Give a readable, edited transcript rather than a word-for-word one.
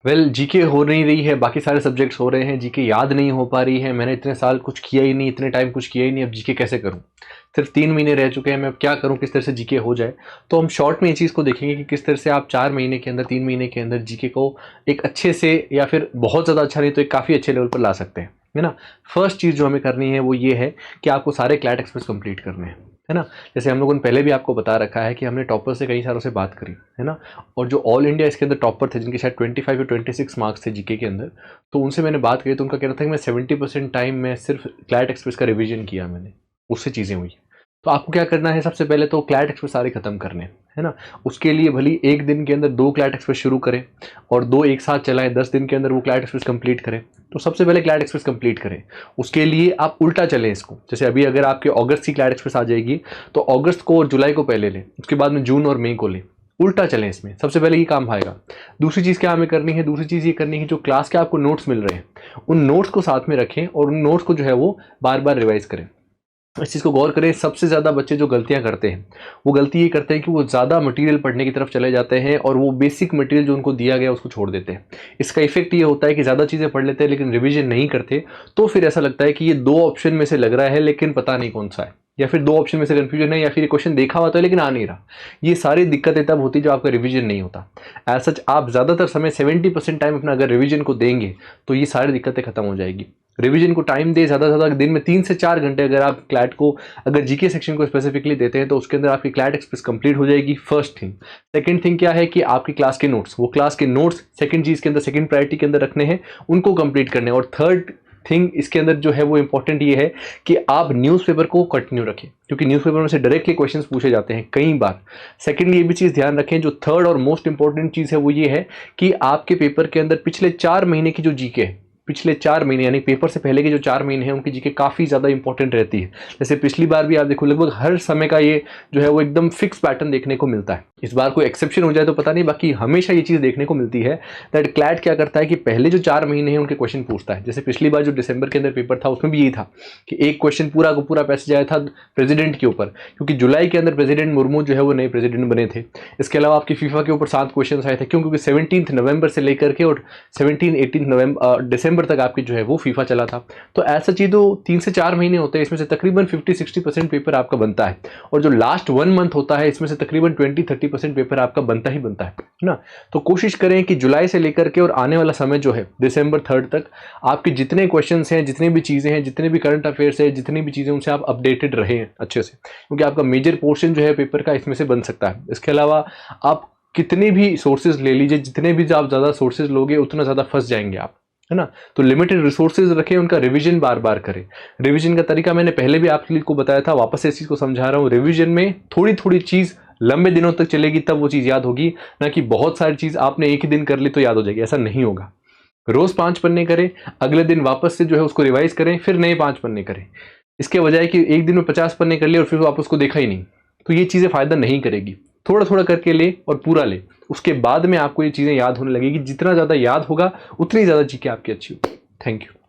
Well GK हो नहीं रही है, बाकी सारे सब्जेक्ट्स हो रहे हैं, जीके याद नहीं हो पा रही है, मैंने इतने साल कुछ किया ही नहीं, इतने टाइम कुछ किया ही नहीं, अब जीके कैसे करूं? सिर्फ 3 महीने रह चुके हैं, मैं अब क्या करूं, किस तरह से जीके हो जाए? तो हम शॉर्ट में ये चीज़ को देखेंगे कि किस तरह से आप 4 महीने के अंदर, 3 महीने के अंदर जीके को एक अच्छे से, या फिर बहुत ज़्यादा अच्छा नहीं तो एक काफ़ी अच्छे लेवल पर ला सकते हैं, है ना। फर्स्ट चीज़ जो हमें करनी है वो ये है कि आपको सारे क्लैट एक्सप्रेस कंप्लीट करने हैं, है ना। जैसे हम लोगों ने पहले भी आपको बता रखा है कि हमने टॉपर से कई सारों से बात करी, है ना। और जो ऑल इंडिया इसके अंदर टॉपर थे, जिनके शायद 25 या 26 मार्क्स थे जीके के अंदर, तो उनसे मैंने बात करी तो उनका कहना था कि मैं 70% टाइम मैं सिर्फ क्लैट एक्सप्रेस का रिवीजन किया मैंने, उससे चीज़ें हुई। तो आपको क्या करना है, सबसे पहले तो क्लैट एक्सप्रेस सारे खत्म करने, है ना। उसके लिए भली एक दिन के अंदर 2 क्लैट एक्सप्रेस शुरू करें और 2 एक साथ चलाएं, 10 दिन के अंदर वो क्लैट एक्सप्रेस कंप्लीट करें। तो सबसे पहले क्लैट एक्सप्रेस कंप्लीट करें। उसके लिए आप उल्टा चलें इसको, जैसे अभी अगर आपके अगस्त की क्लैट एक्सप्रेस आ जाएगी तो अगस्त को और जुलाई को पहले लें, उसके बाद में जून और मई को लें, उल्टा चलें इसमें, सबसे पहले ये काम आएगा। दूसरी चीज़ क्या हमें करनी है, दूसरी चीज़ ये करनी है, जो क्लास के आपको नोट्स मिल रहे हैं उन नोट्स को साथ में रखें और उन नोट्स को जो है वो बार बार रिवाइज करें। इस चीज़ को गौर करें, सबसे ज़्यादा बच्चे जो गलतियां करते हैं वो गलती ये करते हैं कि वो ज़्यादा मटेरियल पढ़ने की तरफ चले जाते हैं और वो बेसिक मटेरियल जो उनको दिया गया उसको छोड़ देते हैं। इसका इफेक्ट ये होता है कि ज़्यादा चीज़ें पढ़ लेते हैं लेकिन रिवीजन नहीं करते, तो फिर ऐसा लगता है कि ये 2 ऑप्शन में से लग रहा है लेकिन पता नहीं कौन सा है, या फिर 2 ऑप्शन में से कन्फ्यूजन है, या फिर ये क्वेश्चन देखा हुआ था लेकिन आ नहीं रहा। ये सारी दिक्कतें तब होती है जब आपका रिवीजन नहीं होता। एज सच आप ज़्यादातर समय 70% टाइम अपना अगर रिवीजन को देंगे तो ये सारी दिक्कतें खत्म हो जाएगी। रिवीजन को टाइम दे, ज़्यादा से ज़्यादा दिन में 3 से 4 घंटे अगर आप क्लैट को, अगर जीके सेक्शन को स्पेसिफिकली देते हैं तो उसके अंदर आपकी क्लैट एक्सप्रेस कंप्लीट हो जाएगी। First thing. सेकंड थिंग क्या है कि आपकी क्लास के नोट्स, वो क्लास के नोट्स सेकंड चीज़ के अंदर, सेकंड प्रायोरिटी के अंदर रखने हैं, उनको कंप्लीट करने हैं। और थर्ड थिंग इसके अंदर जो है वो इंपॉर्टेंट ये है कि आप न्यूज़पेपर को कंटिन्यू रखें, क्योंकि न्यूज़पेपर में से डायरेक्टली क्वेश्चंस पूछे जाते हैं कई बार। सेकेंडली ये भी चीज़ ध्यान रखें, जो थर्ड और मोस्ट इंपॉर्टेंट चीज़ है वो ये है कि आपके पेपर के अंदर पिछले 4 महीने की जो जीके है, पिछले 4 महीने यानी पेपर से पहले के जो 4 महीने हैं उनकी जीके काफ़ी ज़्यादा इंपॉर्टेंट रहती है। जैसे पिछली बार भी आप देखो लगभग हर समय का ये जो है वो एकदम फिक्स पैटर्न देखने को मिलता है। इस बार कोई एक्सेप्शन हो जाए तो पता नहीं, बाकी हमेशा ये चीज़ देखने को मिलती है दैट क्लैट क्या करता है कि पहले जो 4 महीने हैं उनके क्वेश्चन पूछता है। जैसे पिछली बार जो दिसंबर के अंदर पेपर था उसमें भी यही था कि एक क्वेश्चन पूरा का पूरा पैसेज आया था प्रेसिडेंट के ऊपर, क्योंकि जुलाई के अंदर प्रेसिडेंट मुर्मू जो है वो नए प्रेसिडेंट बने थे। इसके अलावा आपकी फीफा के ऊपर 7 क्वेश्चन आए थे, क्योंकि 17 नवंबर से लेकर के और 17-18 दिसंबर तक आपकी जो है वो फीफा चला था। तो ऐसा चीज़ तो 3 से 4 महीने होते हैं, इसमें से तकरीबन 50-60% पेपर आपका बनता है, और जो लास्ट 1 मंथ होता है इसमें से तकरीबन 20-30% पेपर आपका बनता ही बनता है ना। तो कोशिश करें कि जुलाई से लेकर के और आने वाला समय जो है दिसंबर 3 तक आपके जितने क्वेश्चंस हैं, जितनी भी चीज़ें हैं, जितने भी करंट अफेयर्स है, जितनी भी चीज़ें, उनसे आप अपडेटेड रहें अच्छे से, क्योंकि आपका मेजर पोर्शन जो है पेपर का इसमें से बन सकता है। इसके अलावा आप कितने भी सोर्सेज ले लीजिए, जितने भी आप ज़्यादा सोर्सेज लोगे उतना ज़्यादा फंस जाएंगे आप, है ना। तो लिमिटेड रिसोर्सेज रखें, उनका रिवीजन बार बार करें। रिवीजन का तरीका मैंने पहले भी आपको बताया था, वापस से इस चीज़ को समझा रहा हूँ। रिवीजन में थोड़ी थोड़ी चीज़ लंबे दिनों तक चलेगी तब वो चीज़ याद होगी, ना कि बहुत सारी चीज़ आपने एक ही दिन कर ली तो याद हो जाएगी, ऐसा नहीं होगा। रोज़ 5 पन्ने करें, अगले दिन वापस से जो है उसको रिवाइज करें, फिर नए 5 पन्ने करें। इसके बजाय कि एक दिन में 50 पन्ने कर लिए और फिर वापस उसको देखा ही नहीं, तो ये चीज़ें फ़ायदा नहीं करेगी। थोड़ा थोड़ा करके ले और पूरा ले, उसके बाद में आपको ये चीज़ें याद होने लगेगी। जितना ज़्यादा याद होगा उतनी ज़्यादा जीके आपकी अच्छी होगी। Thank you.